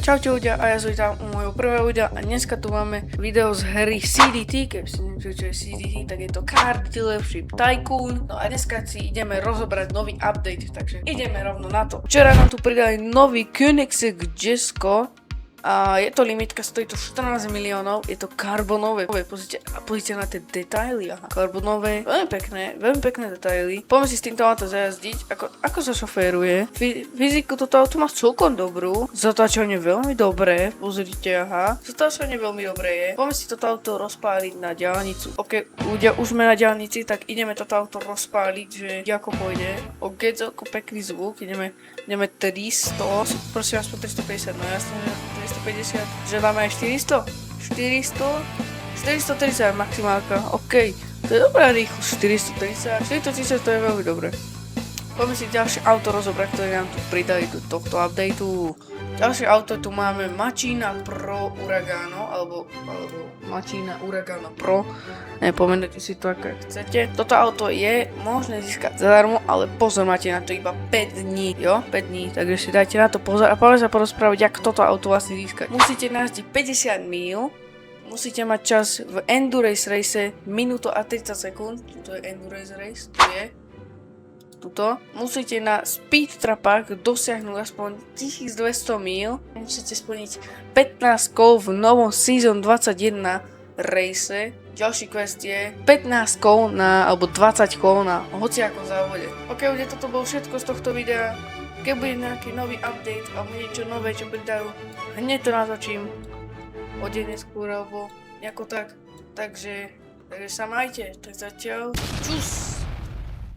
Čaute ľudia a ja som vítam u môjho prvého videa a dneska tu máme video z hry CDT. Keby si neviem, čo je CDT, tak je to Car Dealership Tycoon. No a dneska si ideme rozobrať nový update, takže ideme rovno na to. Včera nám tu pridali nový Koenigsegg Jesko. A je to limitka, stojí to 14 miliónov, je to karbonové. Pozrite na tie detaily, aha. Karbonové, veľmi pekné detaily. Poďme si s týmto auto zajazdiť, ako sa šoféruje. Fyziku toto auto má celkom dobrú, zatáčanie veľmi dobré, pozrite, aha. Zatáčanie veľmi dobré je. Poďme si toto auto rozpáliť na diaľnicu. Ok, ľudia, už sme na diaľnici, tak ideme toto auto rozpáliť, že ako pôjde. Ok, celkom pekný zvuk, ideme 300, prosím vás po 350, no jasne, že 350, že dáme aj 400, 430 maximálka, ok, to je dobrá rýchlosť, 430 to je veľmi dobré. Poďme si ďalšie auto rozobrať, ktoré nám tu pridali do tohto updateu. Ďalšie auto tu máme Machina Pro Uragano, alebo Machina Uragano Pro. Nepomenujte si to, ako chcete. Toto auto je možné získať zadarmo, ale pozor, máte na to iba 5 dní, jo? 5 dní, takže si dajte na to pozor a poďme sa porozprávať, ako toto auto vlastne získať. Musíte najazdiť 50 míl, musíte mať čas v Endurance Race minútu a 30 sekúnd, to je Endurance Race, to je tuto. Musíte na speed trapách dosiahnuť aspoň 1200 míl. Musíte splniť 15 kol v novom Season 21 race. Ďalší quest je 15 kol alebo 20 kol na hociakom závode. Ok, ľudia, toto bolo všetko z tohto videa. Keď bude nejaký nový update alebo niečo nové, čo pridajú, hneď to natočím o deň neskôr alebo nejako tak. Takže sa majte. Tak zatiaľ. Čus!